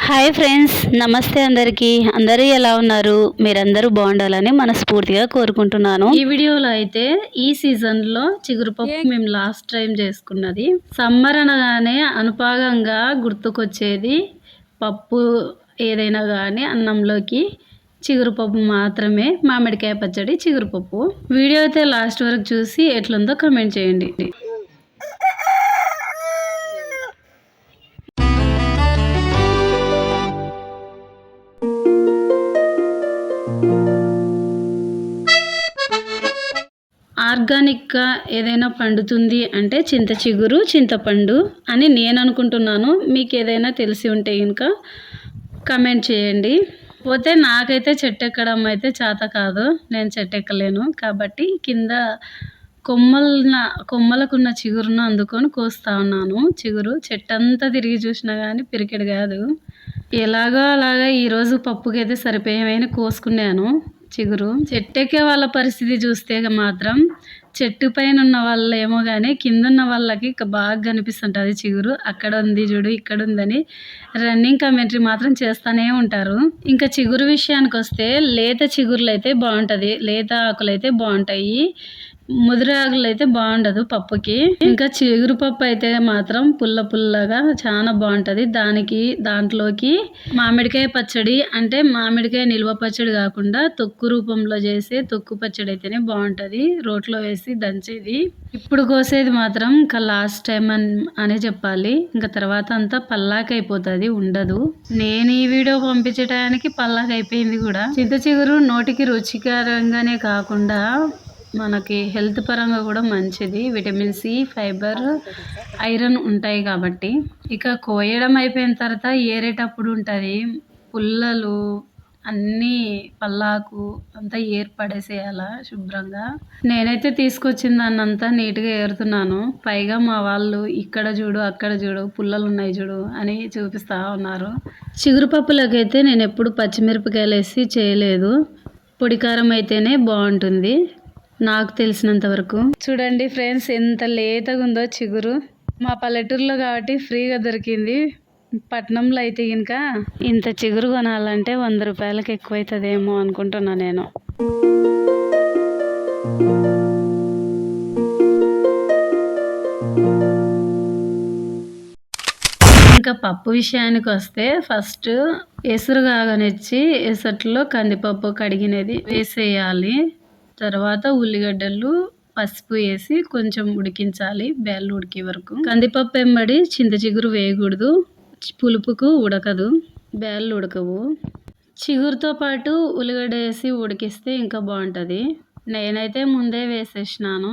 Hi friends, నమస్తే అందరికీ. అందరూ ఎలా ఉన్నారు? మీరందరూ బాగుండాలని మనస్ఫూర్తిగా కోరుకుంటున్నాను. ఈ వీడియోలో అయితే ఈ సీజన్లో చిగురుపప్పు మేము లాస్ట్ టైం చేసుకున్నది. సమ్మర్ అనగానే అనుపాగంగా గుర్తుకొచ్చేది పప్పు ఏదైనా కానీ అన్నంలోకి చిగురుపప్పు మాత్రమే. మామిడికాయ పచ్చడి, చిగురుపప్పు. వీడియో అయితే లాస్ట్ వరకు చూసి ఎట్లుందో కమెంట్ చేయండి. ఆర్గానిక్గా ఏదైనా పండుతుంది అంటే చింత చిగురు, చింతపండు అని నేను అనుకుంటున్నాను. మీకు ఏదైనా తెలిసి ఉంటే ఇంకా కమెంట్ చేయండి. పోతే నాకైతే చెట్టు ఎక్కడం అయితే చేత కాదు, నేను చెట్టు ఎక్కలేను. కాబట్టి కింద కొమ్మలకున్న చిగురును అందుకొని కోస్తా ఉన్నాను. చిగురు చెట్టంతా తిరిగి చూసినా కానీ పిరికెడు కాదు. ఎలాగో అలాగా ఈరోజు పప్పుకైతే సరిపోయేమైనా కోసుకున్నాను. చిగురు చెట్టెక్కే వాళ్ళ పరిస్థితి చూస్తే మాత్రం చెట్టు పైన ఉన్న వాళ్ళు ఏమో కానీ కింద ఉన్న వాళ్ళకి బాగా కనిపిస్తుంటుంది చిగురు. అక్కడ ఉంది చూడు, ఇక్కడ ఉందని రన్నింగ్ కామెంటరీ మాత్రం చేస్తూనే ఉంటారు. ఇంకా చిగురు విషయానికి వస్తే లేత చిగురులు అయితే బాగుంటుంది, లేత ఆకులు అయితే బాగుంటాయి. ముదిరి ఆకులు అయితే బాగుండదు పప్పుకి. ఇంకా చిగురు పప్పు అయితే మాత్రం పుల్లగా చాలా బాగుంటుంది. దాంట్లోకి మామిడికాయ పచ్చడి అంటే మామిడికాయ నిల్వ పచ్చడి కాకుండా తొక్కు రూపంలో చేసే తొక్కు పచ్చడి అయితేనే బాగుంటుంది. రోట్లో వేసి దంచేది. ఇప్పుడు కోసేది మాత్రం ఇంకా లాస్ట్ టైం అనే చెప్పాలి. ఇంకా తర్వాత అంతా పల్లాకి అయిపోతుంది, ఉండదు. నేను ఈ వీడియో పంపించడానికి పల్లాకి అయిపోయింది కూడా. చింత చిగురు నోటికి రుచికరంగానే కాకుండా మనకి హెల్త్ పరంగా కూడా మంచిది. విటమిన్ సి, ఫైబర్, ఐరన్ ఉంటాయి కాబట్టి. ఇక కోయడం అయిపోయిన తర్వాత ఏరేటప్పుడు ఉంటుంది పుల్లలు అన్నీ పల్లాకు అంతా ఏర్పడేసేయాల శుభ్రంగా. నేనైతే తీసుకొచ్చిన దాన్నంతా నీట్గా ఏరుతున్నాను. పైగా మా వాళ్ళు ఇక్కడ చూడు, అక్కడ చూడు, పుల్లలు ఉన్నాయి చూడు అని చూపిస్తూ ఉన్నారు. చిగురు పప్పులకైతే నేను ఎప్పుడు పచ్చిమిరపకాయలు వేసి చేయలేదు. పొడికారం అయితేనే బాగుంటుంది నాకు తెలిసినంత వరకు. చూడండి ఫ్రెండ్స్, ఎంత లేతగా ఉందో చిగురు. మా పల్లెటూరులో కాబట్టి ఫ్రీగా దొరికింది. పట్నంలో అయితే ఇంకా ఇంత చిగురు కొనాలంటే 100 రూపాయలకి ఎక్కువ అవుతుందేమో అనుకుంటున్నా నేను. ఇంకా పప్పు విషయానికి వస్తే ఫస్ట్ ఎసురు కాగనిచ్చి ఎసట్లో కందిపప్పు కడిగినది వేసేయాలి. తర్వాత ఉల్లిగడ్డలు, పసుపు వేసి కొంచెం ఉడికించాలి, బేళ్ళు ఉడికే వరకు. కందిపప్పు ఎంబడి చింత చిగురు వేయకూడదు, పులుపుకు ఉడకదు, బేళ్ళు ఉడకవు. చిగురుతో పాటు ఉల్లిగడ్డ వేసి ఉడికిస్తే ఇంకా బాగుంటుంది. నేనైతే ముందే వేసేసినాను.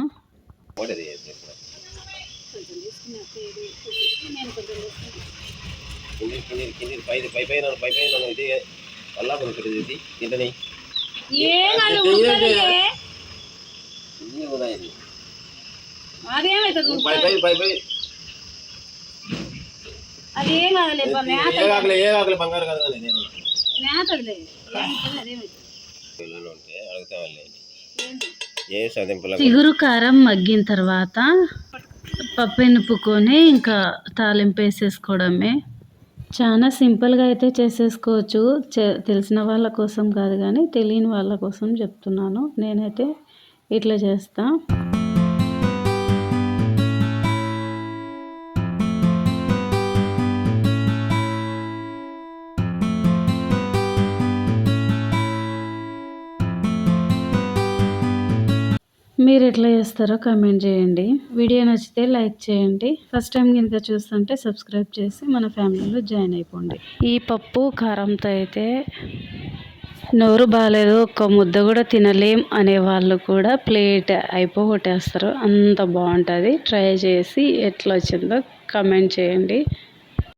చిగురు కారం మగ్గిన తర్వాత పప్పు ఎనుపుకొని ఇంకా తాలింపు వేసేసుకోవడమే. చాలా సింపుల్గా అయితే చేసేసుకోవచ్చు. తెలిసిన వాళ్ళ కోసం కాదు కానీ తెలియని వాళ్ళ కోసం చెప్తున్నాను. నేనైతే ఇట్లా చేస్తా. మీరు ఎట్లా చేస్తారో కామెంట్ చేయండి. వీడియో నచ్చితే లైక్ చేయండి. ఫస్ట్ టైం కనుక చూస్తుంటే సబ్స్క్రైబ్ చేసి మన ఫ్యామిలీలో జాయిన్ అయిపోండి. ఈ పప్పు కారంతో అయితే నోరు బాగాలేదు, ఒక్క ముద్ద కూడా తినలేం అనే వాళ్ళు కూడా ప్లేట్ అయిపోగొట్టేస్తారు, అంత బాగుంటుంది. ట్రై చేసి ఎట్లా వచ్చిందో కామెంట్ చేయండి.